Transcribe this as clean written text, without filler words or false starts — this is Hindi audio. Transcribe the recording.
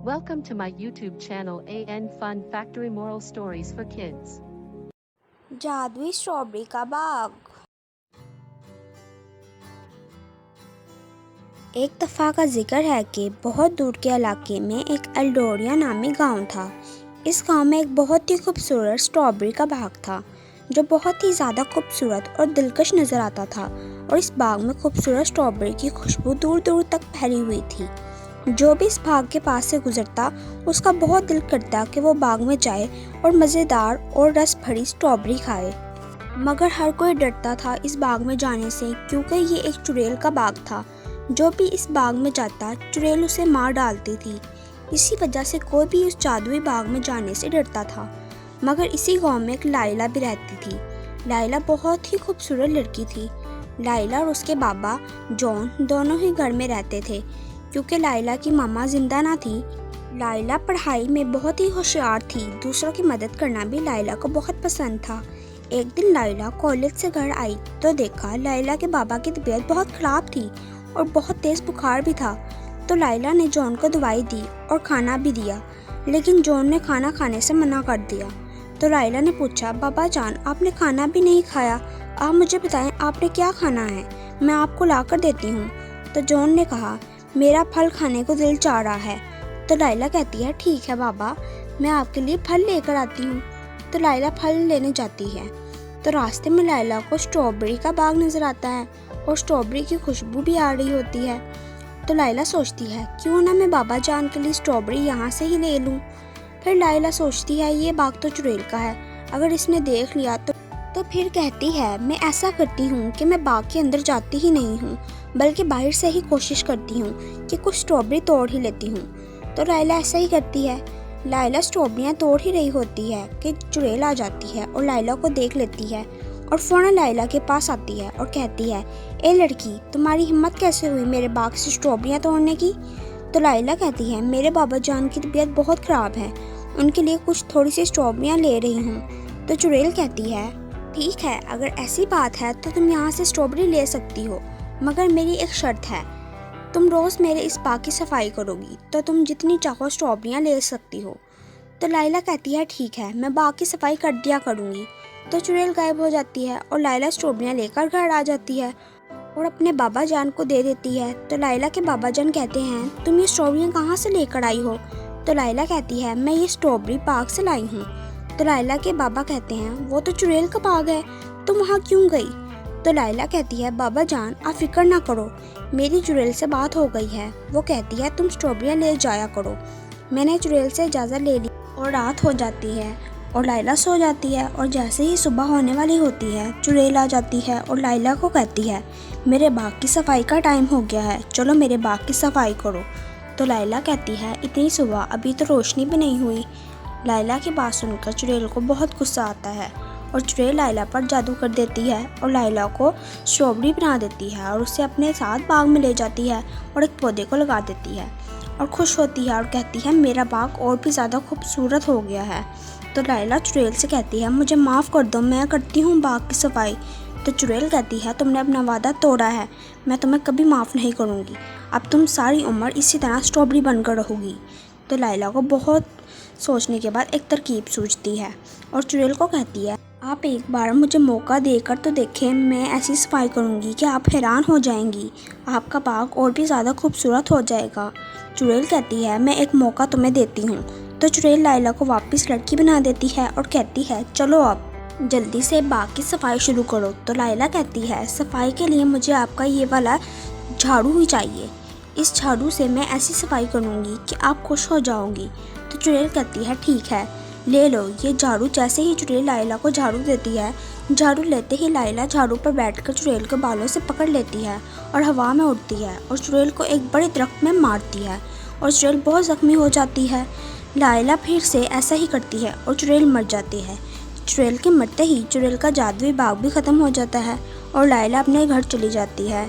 Welcome to my YouTube channel AN Fun Factory Moral Stories for Kids. जादुई स्ट्रॉबेरी का बाग। एक दफ़ा का जिक्र है कि बहुत दूर के इलाके में एक एल्डोरिया नामी गांव था। इस गांव में एक बहुत ही खूबसूरत स्ट्रॉबेरी का बाग था जो बहुत ही ज़्यादा खूबसूरत और दिलकश नज़र आता था, और इस बाग में खूबसूरत स्ट्रॉबेरी की खुशबू दूर दूर तक फैली हुई थी। जो भी इस बाग के पास से गुजरता उसका बहुत दिल करता कि वो बाग में जाए और मज़ेदार और रस भरी स्ट्रॉबेरी खाए, मगर हर कोई डरता था इस बाग में जाने से, क्योंकि ये एक चुड़ैल का बाग था। जो भी इस बाग में जाता चुड़ैल उसे मार डालती थी। इसी वजह से कोई भी उस जादुई बाग में जाने से डरता था। मगर इसी गांव में एक लाइला भी रहती थी। लाइला बहुत ही खूबसूरत लड़की थी। लाइला और उसके बाबा जॉन दोनों ही घर में रहते थे, क्योंकि लाइला की मामा जिंदा ना थी। लाइला पढ़ाई में बहुत ही होशियार थी। दूसरों की मदद करना भी लाइला को बहुत पसंद था। एक दिन लाइला कॉलेज से घर आई तो देखा लाइला के बाबा की तबीयत बहुत ख़राब थी और बहुत तेज़ बुखार भी था। तो लाइला ने जॉन को दवाई दी और खाना भी दिया, लेकिन जॉन ने खाना खाने से मना कर दिया। तो लाइला ने पूछा, बाबा जान आपने खाना भी नहीं खाया, आप मुझे बताएं आपने क्या खाना है, मैं आपको ला कर देती हूँ। तो जॉन ने कहा, मेरा फल खाने को दिल चाह रहा है। तो लाइला कहती है, ठीक है बाबा, मैं आपके लिए फल लेकर आती हूँ। तो लाइला फल लेने जाती है तो रास्ते में लाइला को स्ट्रॉबेरी का बाग नज़र आता है और स्ट्रॉबेरी की खुशबू भी आ रही होती है। तो लाइला सोचती है, क्यों ना मैं बाबा जान के लिए स्ट्रॉबेरी यहाँ से ही ले लूँ। फिर लाइला सोचती है, ये बाग तो चुड़ैल का है, अगर इसने देख लिया तो फिर कहती है, मैं ऐसा करती हूँ कि मैं बाग के अंदर जाती ही नहीं हूँ, बल्कि बाहर से ही कोशिश करती हूँ कि कुछ स्ट्रॉबेरी तोड़ ही लेती हूँ। तो लाइला ऐसा ही करती है। लाइला स्ट्रॉबेरियाँ तोड़ ही रही होती है कि चुड़ैल आ जाती है और लाइला को देख लेती है और फ़ौरन लाइला के पास आती है और कहती है, ए लड़की, तुम्हारी हिम्मत कैसे हुई मेरे बाग से स्ट्रॉबेरियाँ तोड़ने की। तो लाइला कहती है, मेरे बाबा जान की तबीयत बहुत ख़राब है, उनके लिए कुछ थोड़ी सी स्ट्रॉबेरियाँ ले रही हूँ। तो चुड़ैल कहती है, ठीक है, अगर ऐसी बात है तो तुम यहाँ से स्ट्रॉबेरी ले सकती हो, मगर मेरी एक शर्त है, तुम रोज़ मेरे इस बाग की सफाई करोगी तो तुम जितनी चाहो स्ट्रॉबेरियाँ ले सकती हो। तो लाइला कहती है, ठीक है, मैं बाग की सफाई कर दिया करूँगी। तो चुड़ैल गायब हो जाती है और लाइला स्ट्रॉबेरियाँ लेकर घर आ जाती है और अपने बाबा जान को दे देती है। तो लाइला के बाबा जान कहते हैं, तुम ये स्ट्रॉबेरियाँ कहाँ से लेकर आई हो। तो लाइला कहती है, मैं ये स्ट्रॉबेरी बाग से लाई हूँ। तो लाइला के बाबा कहते हैं, वो तो चुड़ैल का बाग है, तुम वहाँ क्यों गई। तो लाइला कहती है, बाबा जान आप फिक्र ना करो, मेरी चुड़ैल से बात हो गई है, वो कहती है तुम स्ट्रॉबेरियाँ ले जाया करो। मैंने चुड़ैल से इजाज़त ले ली और रात हो जाती है और लाइला सो जाती है, और जैसे ही सुबह होने वाली होती है चुड़ैल आ जाती है और लाइला को कहती है, मेरे बाग की सफाई का टाइम हो गया है, चलो मेरे बाग की सफाई करो। तो लाइला कहती है, इतनी सुबह, अभी तो रोशनी भी नहीं हुई। लाइला की बात सुनकर चुड़ैल को बहुत गुस्सा आता है और चुड़ैल लाइला पर जादू कर देती है और लाइला को स्ट्रॉबेरी बना देती है और उसे अपने साथ बाग में ले जाती है और एक पौधे को लगा देती है और खुश होती है और कहती है, मेरा बाग और भी ज़्यादा खूबसूरत हो गया है। तो लाइला चुड़ैल से कहती है, मुझे माफ़ कर दो, मैं करती हूँ बाग की सफाई। तो चुड़ैल कहती है, तुमने अपना वादा तोड़ा है, मैं तुम्हें कभी माफ़ नहीं करूँगी, अब तुम सारी उम्र इसी तरह स्ट्रॉबेरी बनकर रहोगी। तो लाइला को बहुत सोचने के बाद एक तरकीब सूझती है और चुड़ैल को कहती है, आप एक बार मुझे मौका देकर तो देखें, मैं ऐसी सफाई करूँगी कि आप हैरान हो जाएंगी, आपका बाग और भी ज़्यादा खूबसूरत हो जाएगा। चुड़ैल कहती है, मैं एक मौका तुम्हें देती हूँ। तो चुड़ैल लाइला को वापस लड़की बना देती है और कहती है, चलो अब जल्दी से बाग की सफाई शुरू करो। तो लाइला कहती है, सफाई के लिए मुझे आपका ये वाला झाड़ू ही चाहिए, इस झाड़ू से मैं ऐसी सफाई करूँगी कि आप खुश हो जाओगी। तो चुड़ैल कहती है, ठीक है, ले लो ये झाड़ू। जैसे ही चुड़ैल लाइला को झाड़ू देती है, झाड़ू लेते ही लाइला झाड़ू पर बैठकर चुड़ैल के बालों से पकड़ लेती है और हवा में उड़ती है और चुड़ैल को एक बड़े दरख्त में मारती है और चुड़ैल बहुत ज़ख्मी हो जाती है। लाइला फिर से ऐसा ही करती है और चुड़ैल मर जाती है। चुड़ैल के मरते ही चुड़ैल का जादुई बाग भी ख़त्म हो जाता है और लाइला अपने घर चली जाती है।